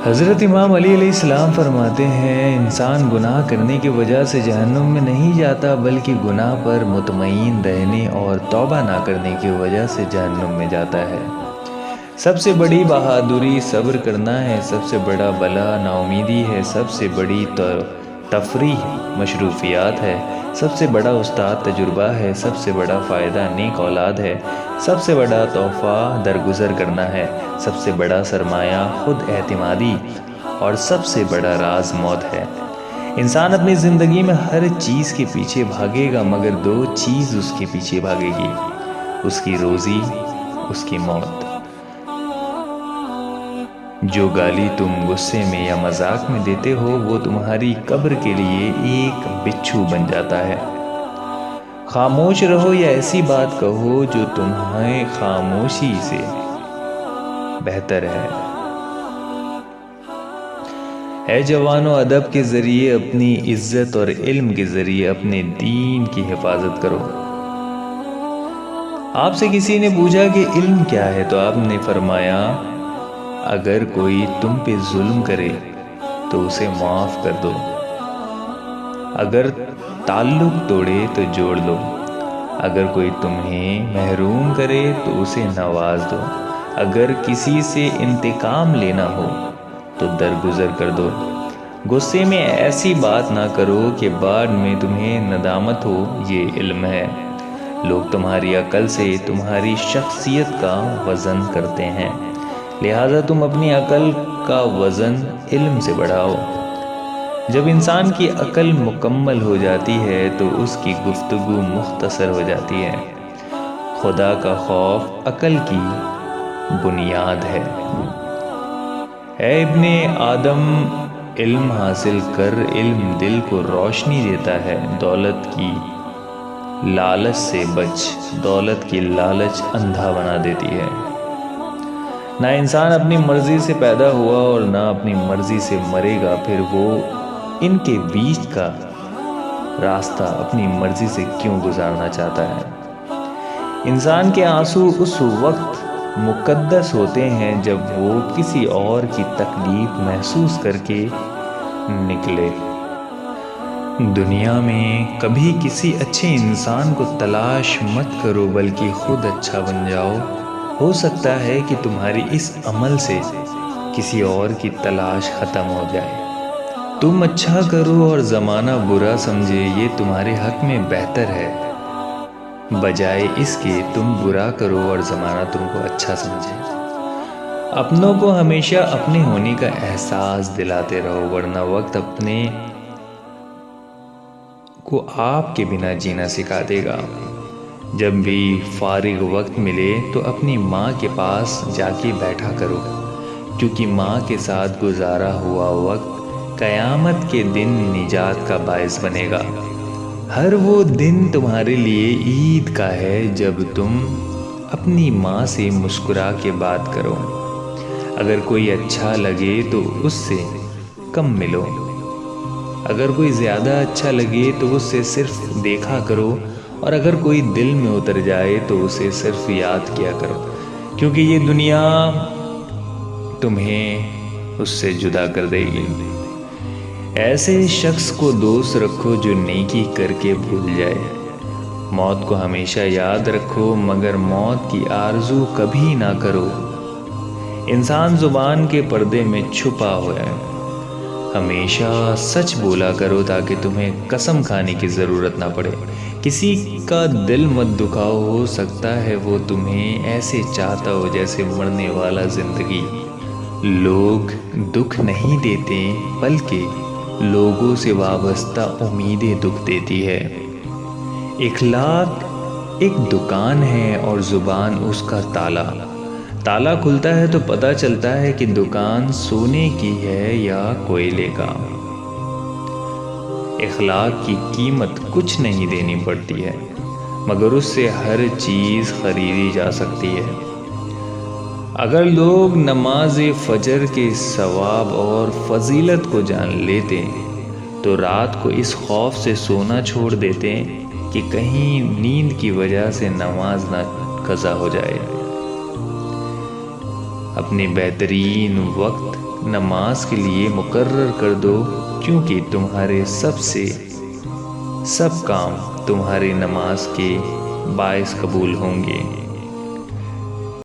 حضرت امام علی علیہ السلام فرماتے ہیں انسان گناہ کرنے کی وجہ سے جہنم میں نہیں جاتا بلکہ گناہ پر مطمئن رہنے اور توبہ نہ کرنے کی وجہ سے جہنم میں جاتا ہے۔ سب سے بڑی بہادری صبر کرنا ہے، سب سے بڑا بلا نا امیدی ہے، سب سے بڑی تفریح مشروفیات ہے، سب سے بڑا استاد تجربہ ہے، سب سے بڑا فائدہ نیک اولاد ہے، سب سے بڑا تحفہ درگزر کرنا ہے، سب سے بڑا سرمایہ خود اعتمادی اور سب سے بڑا راز موت ہے۔ انسان اپنی زندگی میں ہر چیز کے پیچھے بھاگے گا مگر دو چیز اس کے پیچھے بھاگے گی، اس کی روزی، اس کی موت۔ جو گالی تم غصے میں یا مذاق میں دیتے ہو وہ تمہاری قبر کے لیے ایک بچھو بن جاتا ہے۔ خاموش رہو یا ایسی بات کہو جو تمہیں خاموشی سے بہتر ہے۔ اے جوانو، ادب کے ذریعے اپنی عزت اور علم کے ذریعے اپنے دین کی حفاظت کرو۔ آپ سے کسی نے پوچھا کہ علم کیا ہے تو آپ نے فرمایا اگر کوئی تم پہ ظلم کرے تو اسے معاف کر دو، اگر تعلق توڑے تو جوڑ لو، اگر کوئی تمہیں محروم کرے تو اسے نواز دو، اگر کسی سے انتقام لینا ہو تو درگزر کر دو۔ غصے میں ایسی بات نہ کرو کہ بعد میں تمہیں ندامت ہو، یہ علم ہے۔ لوگ تمہاری عقل سے تمہاری شخصیت کا وزن کرتے ہیں، لہذا تم اپنی عقل کا وزن علم سے بڑھاؤ۔ جب انسان کی عقل مکمل ہو جاتی ہے تو اس کی گفتگو مختصر ہو جاتی ہے۔ خدا کا خوف عقل کی بنیاد ہے۔ اے ابن آدم، علم حاصل کر، علم دل کو روشنی دیتا ہے۔ دولت کی لالچ سے بچ، دولت کی لالچ اندھا بنا دیتی ہے۔ نہ انسان اپنی مرضی سے پیدا ہوا اور نہ اپنی مرضی سے مرے گا، پھر وہ ان کے بیچ کا راستہ اپنی مرضی سے کیوں گزارنا چاہتا ہے؟ انسان کے آنسو اس وقت مقدس ہوتے ہیں جب وہ کسی اور کی تکلیف محسوس کر کے نکلے۔ دنیا میں کبھی کسی اچھے انسان کو تلاش مت کرو بلکہ خود اچھا بن جاؤ۔ ہو سکتا ہے کہ تمہاری اس عمل سے کسی اور کی تلاش ختم ہو جائے۔ تم اچھا کرو اور زمانہ برا سمجھے، یہ تمہارے حق میں بہتر ہے، بجائے اس کے تم برا کرو اور زمانہ تم کو اچھا سمجھے۔ اپنوں کو ہمیشہ اپنے ہونے کا احساس دلاتے رہو، ورنہ وقت اپنے کو آپ کے بنا جینا سکھا دے گا۔ جب بھی فارغ وقت ملے تو اپنی ماں کے پاس جا کے بیٹھا کرو، کیونکہ ماں کے ساتھ گزارا ہوا وقت قیامت کے دن نجات کا باعث بنے گا۔ ہر وہ دن تمہارے لیے عید کا ہے جب تم اپنی ماں سے مسکرا کے بات کرو۔ اگر کوئی اچھا لگے تو اس سے کم ملو، اگر کوئی زیادہ اچھا لگے تو اس سے صرف دیکھا کرو، اور اگر کوئی دل میں اتر جائے تو اسے صرف یاد کیا کرو، کیونکہ یہ دنیا تمہیں اس سے جدا کر دے گی۔ ایسے شخص کو دوست رکھو جو نیکی کر کے بھول جائے۔ موت کو ہمیشہ یاد رکھو مگر موت کی آرزو کبھی نہ کرو۔ انسان زبان کے پردے میں چھپا ہوا ہے۔ ہمیشہ سچ بولا کرو تاکہ تمہیں قسم کھانے کی ضرورت نہ پڑے۔ کسی کا دل مت دکھاؤ، ہو سکتا ہے وہ تمہیں ایسے چاہتا ہو جیسے مرنے والا زندگی۔ لوگ دکھ نہیں دیتے بلکہ لوگوں سے وابستہ امیدیں دکھ دیتی ہے۔ اخلاق ایک دکان ہے اور زبان اس کا تالا۔ تالا کھلتا ہے تو پتہ چلتا ہے کہ دکان سونے کی ہے یا کوئلے کا۔ اخلاق کی قیمت کچھ نہیں دینی پڑتی ہے مگر اس سے ہر چیز خریدی جا سکتی ہے۔ اگر لوگ نماز فجر کے ثواب اور فضیلت کو جان لیتے تو رات کو اس خوف سے سونا چھوڑ دیتے کہ کہیں نیند کی وجہ سے نماز نہ قضا ہو جائے۔ اپنے بہترین وقت نماز کے لیے مقرر کر دو، کیونکہ تمہارے سب کام تمہاری نماز کے باعث قبول ہوں گے۔